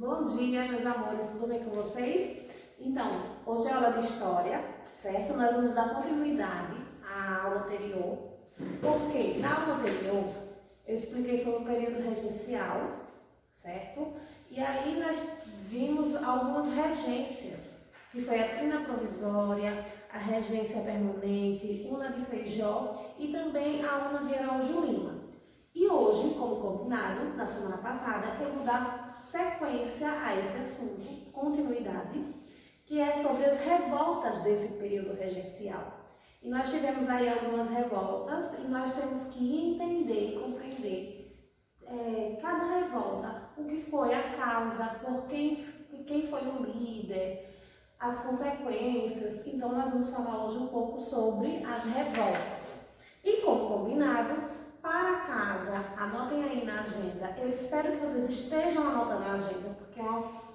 Bom dia, meus amores, tudo bem com vocês? Então, hoje é aula de História, certo? Nós vamos dar continuidade à aula anterior, porque na aula anterior eu expliquei sobre o período regencial, certo? E aí nós vimos algumas regências, que foi a trina provisória, a regência permanente, Una de Feijó e também a Una de Araújo Lima. E hoje, como combinado, na semana passada, eu vou dar sequência a esse assunto, continuidade, que é sobre as revoltas desse período regencial. E nós tivemos aí algumas revoltas e nós temos que entender e compreender cada revolta, o que foi a causa, por quem foi o líder, as consequências. Então nós vamos falar hoje um pouco sobre as revoltas. E como combinado, para casa, anotem aí na agenda. Eu espero que vocês estejam anotando a agenda, porque é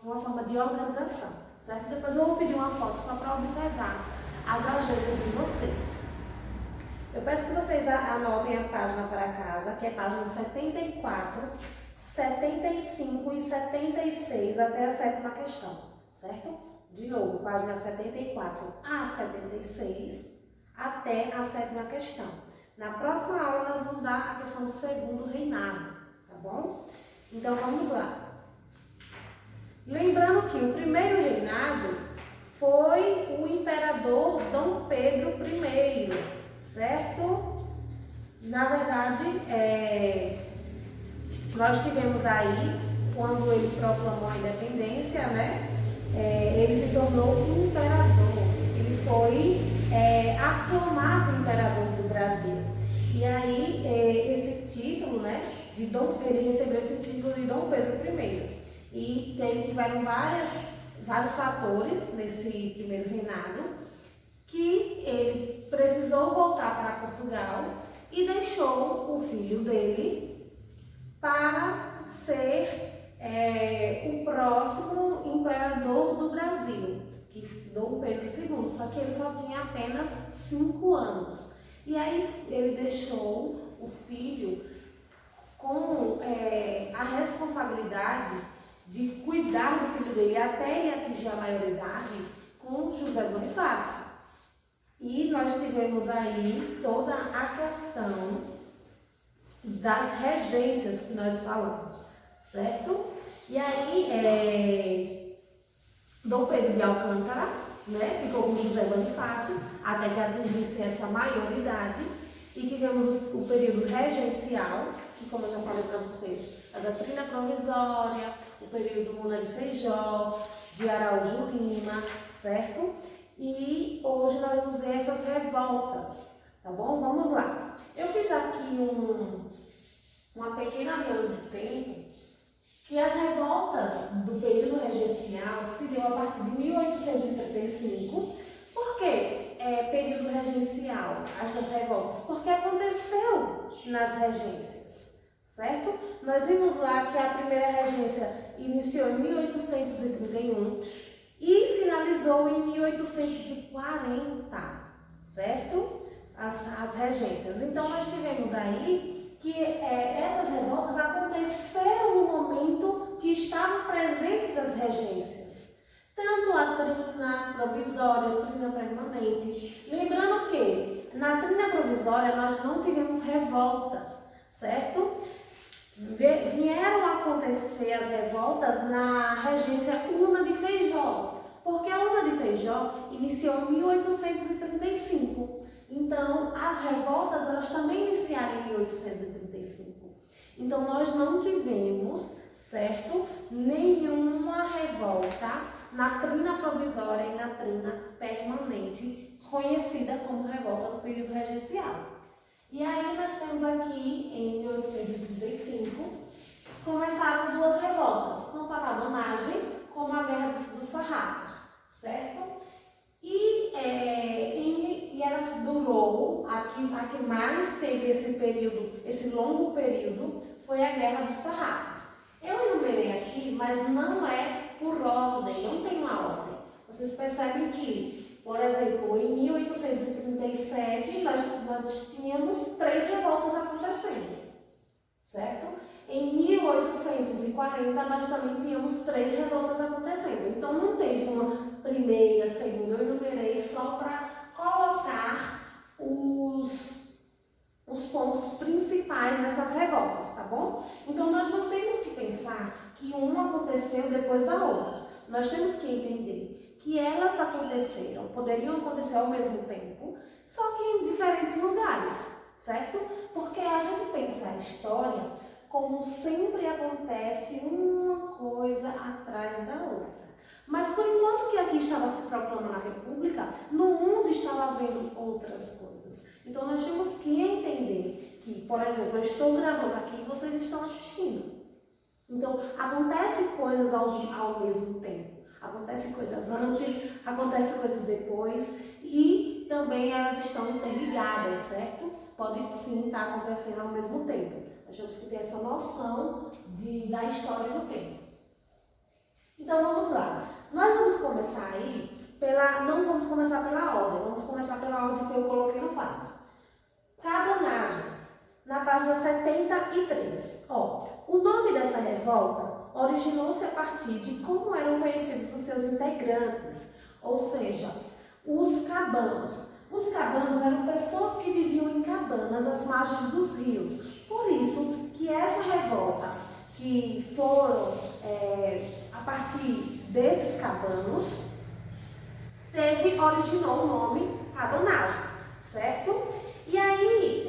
uma forma de organização, certo? Depois eu vou pedir uma foto só para observar as agendas de vocês. Eu peço que vocês anotem a página para casa, que é página 74, 75 e 76 até a sétima questão, certo? De novo, página 74 a 76 até a sétima questão. Na próxima aula nós vamos dar a questão do segundo reinado, tá bom? Então vamos lá. Lembrando que o primeiro reinado foi o imperador Dom Pedro I, certo? Na verdade, nós tivemos aí, quando ele proclamou a independência, né? Ele se tornou imperador. Ele foi aclamado imperador do Brasil. E aí, esse título, né, ele recebeu esse título de Dom Pedro I. E tiveram vários fatores nesse primeiro reinado, que ele precisou voltar para Portugal e deixou o filho dele para ser o próximo imperador do Brasil, que Dom Pedro II, só que ele só tinha apenas 5 anos. E aí ele deixou o filho com a responsabilidade de cuidar do filho dele até ele atingir a maioridade com José Bonifácio. E nós tivemos aí toda a questão das regências que nós falamos, certo? E aí, Dom Pedro de Alcântara, né, ficou com José Bonifácio até que atingisse essa maioridade. E tivemos o período regencial, que, como eu já falei para vocês, a doutrina provisória, o período Una de Feijó, de Araújo Lima, certo? E hoje nós vamos ver essas revoltas, tá bom? Vamos lá. Eu fiz aqui uma pequena linha do tempo, que as revoltas do período regencial se deu a partir de 1835. Por que período regencial, essas revoltas? Porque aconteceu nas regências, certo? Nós vimos lá que a primeira regência iniciou em 1831 e finalizou em 1840, certo? As regências. Então nós tivemos aí que essas revoltas aconteceram no momento que estavam presentes as regências, tanto a trina provisória, a trina permanente. Lembrando que na trina provisória nós não tivemos revoltas, certo? Vieram a acontecer as revoltas na regência Una de Feijó, porque a Una de Feijó iniciou em 1835. Então, as revoltas, elas também iniciaram em 1835. Então, nós não tivemos, certo, nenhuma revolta na trina provisória e na trina permanente, conhecida como revolta do período regencial. E aí, nós temos aqui, em 1835, começaram 2 revoltas, tanto a Rabanagem como a Guerra dos Farrapos, certo? E elas durou, a que mais teve esse período, esse longo período, foi a Guerra dos Farrapos. Eu enumerei aqui, mas não é por ordem, não tem uma ordem. Vocês percebem que, por exemplo, em 1837, nós tínhamos 3 revoltas acontecendo, certo? em 1840 nós também tínhamos 3 revoltas acontecendo. Então não teve uma primeira, segunda, eu enumerei só para colocar os pontos principais dessas revoltas, tá bom? Então nós não temos que pensar que uma aconteceu depois da outra. Nós temos que entender que elas aconteceram, poderiam acontecer ao mesmo tempo, só que em diferentes lugares, certo? Porque a gente pensa a história como sempre acontece uma coisa atrás da outra. Mas por enquanto que aqui estava se proclamando a República, no mundo estava havendo outras coisas. Então nós temos que entender que, por exemplo, eu estou gravando aqui e vocês estão assistindo. Então acontecem coisas ao mesmo tempo. Acontecem coisas antes, acontecem coisas depois e também elas estão interligadas, certo? Pode sim estar acontecendo ao mesmo tempo. Nós temos que ter essa noção da história do tempo. Então vamos lá. Nós vamos começar aí não vamos começar pela ordem, vamos começar pela ordem que eu coloquei no quadro. Cabanagem, na página 73. O nome dessa revolta originou-se a partir de como eram conhecidos os seus integrantes, ou seja, os cabanos. Os cabanos eram pessoas que viviam em cabanas às margens dos rios. Por isso que essa revolta, que foram a partir desses cabanos, originou o nome cabanagem, certo? E aí,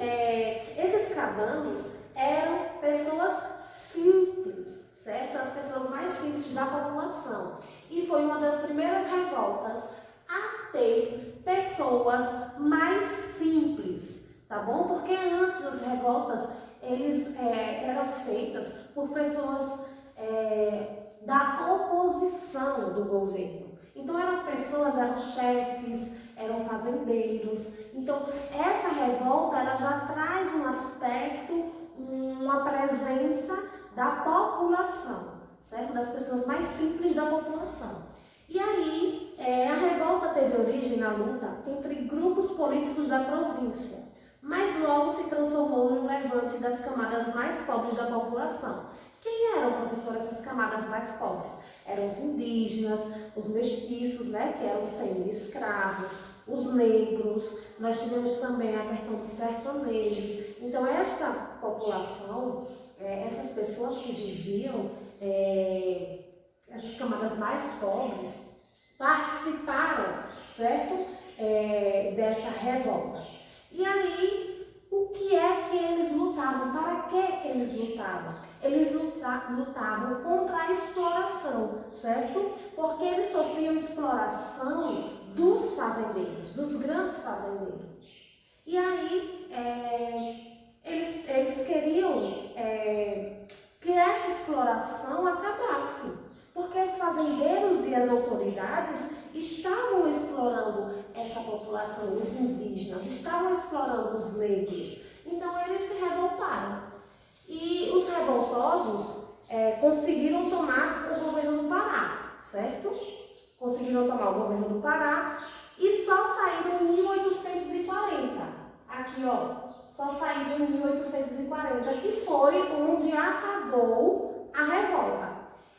esses cabanos eram pessoas simples, certo? As pessoas mais simples da população. E foi uma das primeiras revoltas a ter pessoas mais simples, tá bom? Porque antes as revoltas eram feitas por pessoas da oposição do governo. Então eram chefes, eram fazendeiros. Então essa revolta ela já traz um aspecto, uma presença da população, certo? Das pessoas mais simples da população. E aí a revolta teve origem na luta entre grupos políticos da província, mas logo se transformou num levante das camadas mais pobres da população. Quem eram, professor, essas camadas mais pobres? Eram os indígenas, os mestiços, né, que eram semi-escravos, os negros, nós tivemos também a questão dos sertanejos. Então essa população, essas pessoas que viviam, essas camadas mais pobres, participaram, certo, dessa revolta. E aí, o que é que eles lutavam? Para que eles lutavam? Eles lutavam contra a exploração, certo? Porque eles sofriam exploração dos fazendeiros, dos grandes fazendeiros. E aí, eles queriam que essa exploração acabasse. Porque os fazendeiros e as autoridades estavam explorando essa população, os indígenas, estavam explorando os negros. Então eles se revoltaram. E os revoltosos conseguiram tomar o governo do Pará, certo? Conseguiram tomar o governo do Pará e só saíram em 1840. Aqui, só saíram em 1840, que foi onde acabou a revolta.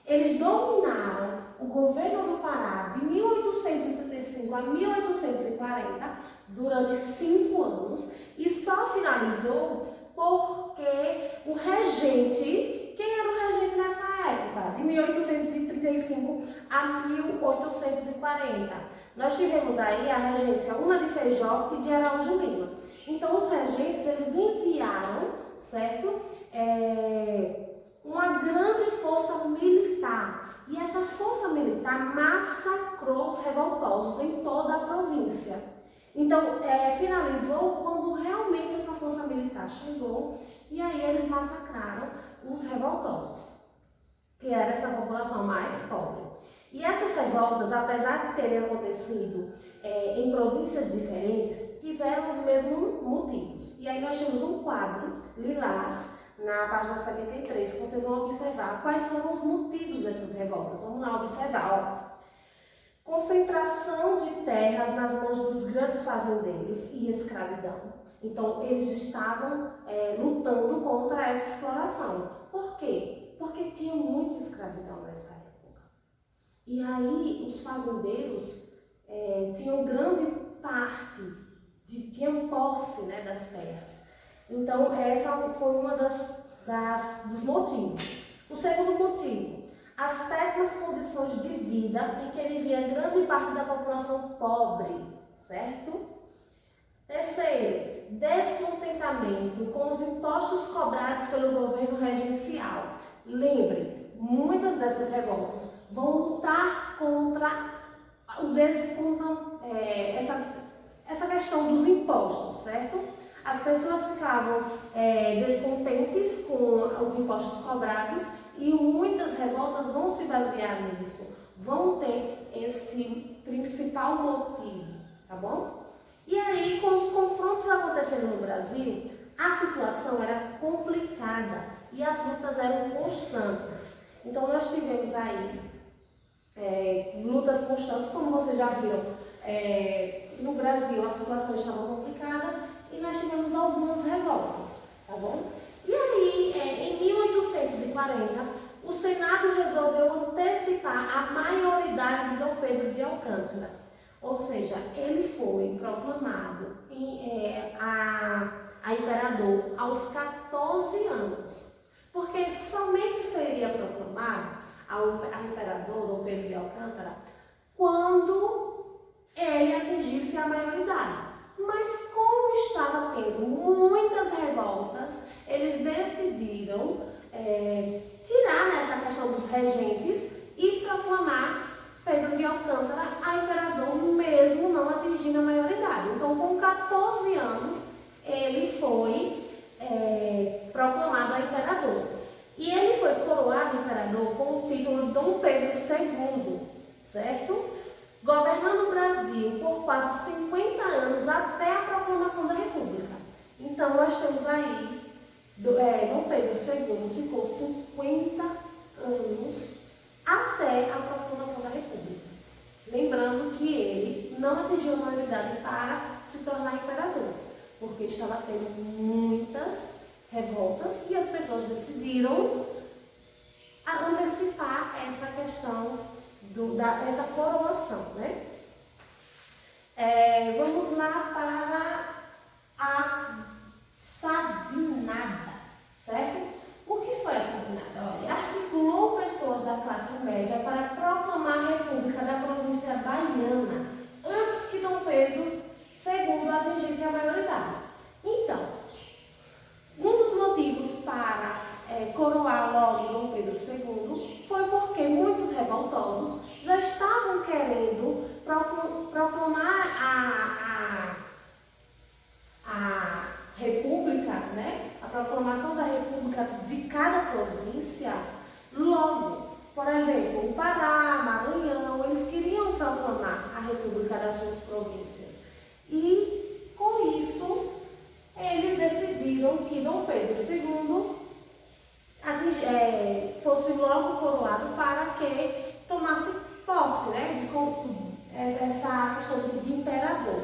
Eles dominaram o governo do Pará de 1835 a 1840 durante 5 anos e só finalizou porque o regente, quem era o regente nessa época? De 1835 a 1840. Nós tivemos aí a regência Una de Feijó e de Araújo Lima. Então os regentes, eles enviaram, certo? Uma grande força militar. E essa força militar massacrou os revoltosos em toda a província. Então, finalizou quando realmente essa força militar chegou e aí eles massacraram os revoltosos, que era essa população mais pobre. E essas revoltas, apesar de terem acontecido em províncias diferentes, tiveram os mesmos motivos. E aí nós temos um quadro lilás na página 73, que vocês vão observar quais foram os motivos dessas revoltas. Vamos lá observar, Concentração de terras nas mãos dos grandes fazendeiros e escravidão. Então, eles estavam lutando contra essa exploração. Por quê? Porque tinha muita escravidão nessa época. E aí os fazendeiros tinham grande parte, tinham posse, né, das terras. Então essa foi uma dos motivos. O segundo motivo, as péssimas condições de vida em que ele via grande parte da população pobre, certo? Terceiro, descontentamento com os impostos cobrados pelo governo regencial. Lembre, muitas dessas revoltas vão lutar contra essa questão dos impostos, certo? As pessoas ficavam descontentes com os impostos cobrados e muitas revoltas vão se basear nisso, vão ter esse principal motivo, tá bom? E aí, com os confrontos acontecendo no Brasil, a situação era complicada e as lutas eram constantes. Então, nós tivemos aí lutas constantes, como vocês já viram, no Brasil a situação estava complicada e nós tivemos algumas revoltas, tá bom? E aí, em 1840, o Senado resolveu antecipar a maioridade de Dom Pedro de Alcântara. Ou seja, ele foi proclamado a imperador aos 14 anos. Porque somente seria proclamado a imperador Dom Pedro de Alcântara quando ele atingisse a maioridade. Mas como estava tendo muitas revoltas, eles decidiram tirar nessa questão dos regentes e proclamar Pedro de Alcântara a imperador, mesmo não atingindo a maioridade. Então, com 14 anos, ele foi proclamado a imperador. E ele foi coroado imperador com o título de Dom Pedro II, certo? Governando o Brasil por quase 50 anos até a proclamação da República. Então, nós temos aí, Dom Pedro II ficou 50 anos até a proclamação da República. Lembrando que ele não atingiu a maioridade para se tornar imperador, porque estava tendo muitas revoltas e as pessoas decidiram antecipar essa questão dessa coroação, né? Vamos lá para a Sabinada, certo? O que foi a Sabinada? Olha, articulou pessoas da classe média para proclamar a República da província baiana antes que Dom Pedro II atingisse a maioridade. Então, um dos motivos para coroar logo Dom Pedro II foi porque muitos revoltosos já estavam querendo proclamar a República, né? A proclamação da República de cada província logo. Por exemplo, o Pará, Maranhão, eles queriam proclamar a República das suas províncias. E, com isso, eles decidiram que Dom Pedro II fosse logo coroado para que tomasse posse, né, essa questão de imperador.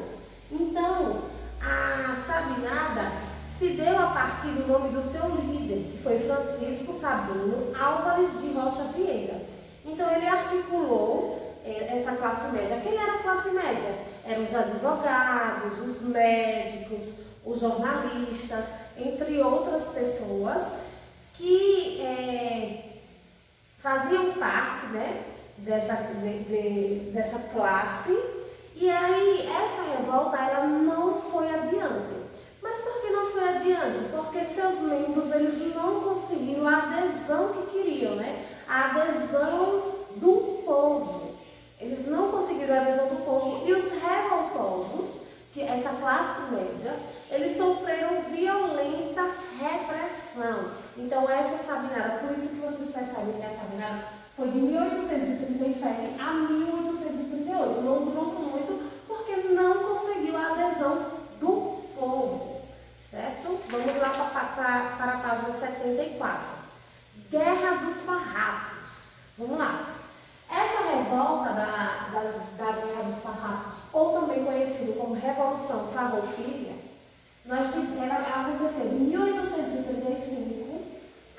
Então, a Sabinada se deu a partir do nome do seu líder, que foi Francisco Sabino Álvares de Rocha Vieira. Então, ele articulou essa classe média. Quem era a classe média? Eram os advogados, os médicos, os jornalistas, entre outras pessoas que faziam parte, né, dessa classe. E aí essa revolta ela não foi adiante. Mas por que não foi adiante? Porque seus membros eles não conseguiram a adesão que queriam, né? A adesão do povo. Eles não conseguiram a adesão do povo e os revoltosos, que essa classe média, eles sofreram violenta repressão. Então essa Sabinada, por isso que vocês percebem que a Sabinada foi de 1837 a 1838. Não durou muito porque não conseguiu a adesão do povo, certo? Vamos lá para a página 74. Guerra dos Farrapos. Vamos lá. Essa revolta da Guerra dos Farrapos, ou também conhecido como Revolução Farroupilha, ela aconteceu de 1835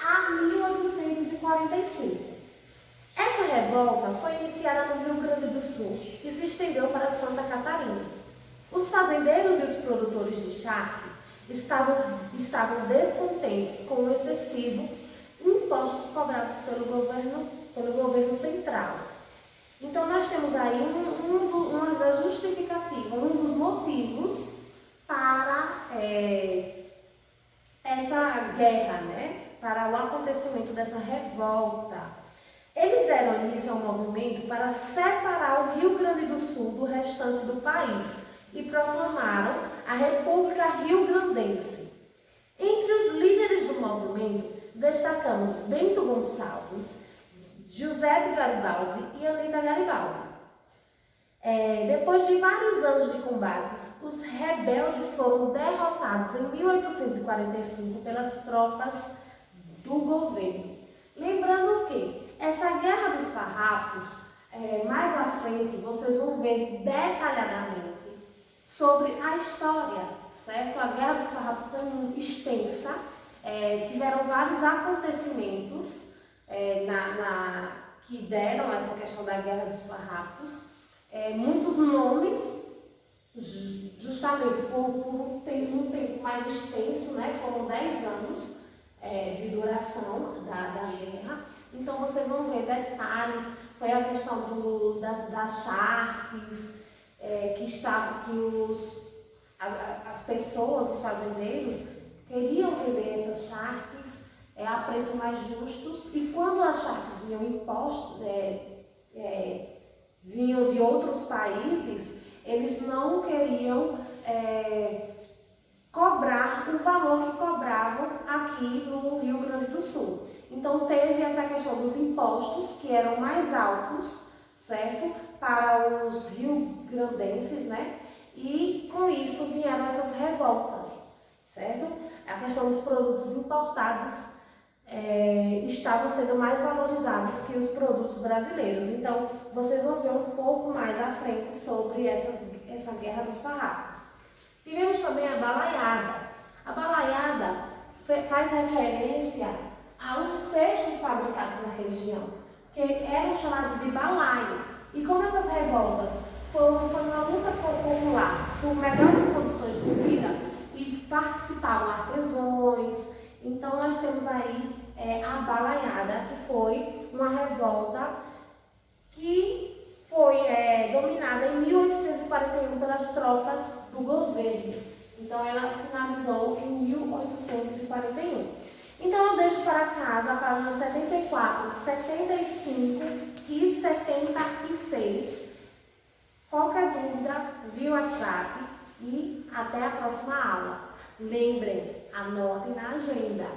a 1845. Essa revolta foi iniciada no Rio Grande do Sul e se estendeu para Santa Catarina. Os fazendeiros e os produtores de charque estavam descontentes com o excessivo impostos cobrados pelo governo central. Então nós temos aí uma das justificativas, um dos motivos para essa guerra, né? Para o acontecimento dessa revolta. Eles deram início ao movimento para separar o Rio Grande do Sul do restante do país e proclamaram a República Rio-Grandense. Entre os líderes do movimento, destacamos Bento Gonçalves, José de Garibaldi e Anita Garibaldi. Depois de vários anos de combates, os rebeldes foram derrotados em 1845 pelas tropas do governo. Lembrando que essa Guerra dos Farrapos, mais à frente, vocês vão ver detalhadamente sobre a história, certo? A Guerra dos Farrapos foi extensa, tiveram vários acontecimentos que deram essa questão da Guerra dos Farrapos, muitos nomes, justamente por um tempo mais extenso, né? Foram 10 anos de duração da guerra. Então vocês vão ver detalhes, foi a questão das charques, as pessoas, os fazendeiros, queriam vender essas charques a preços mais justos, e quando as charques vinham de outros países, eles não queriam cobrar o valor que cobravam aqui no Rio Grande do Sul. Então teve essa questão dos impostos, que eram mais altos, certo? Para os rio-grandenses, né? E com isso vieram essas revoltas, certo? A questão dos produtos importados estavam sendo mais valorizados que os produtos brasileiros. Então vocês vão ver um pouco mais à frente sobre essa Guerra dos Farrapos. Tivemos também a balaiada. A balaiada faz referência aos cestos fabricados na região, que eram chamados de balaios. E como essas revoltas foi uma luta popular por melhores condições de vida, e participaram artesãos, então nós temos aí a balaiada, que foi uma revolta que foi dominada em 1841 pelas tropas do governo. Então ela finalizou em 1841. Então eu deixo para casa a página 74, 75 e 76. Qualquer dúvida, via WhatsApp, e até a próxima aula. Lembrem, anotem na agenda.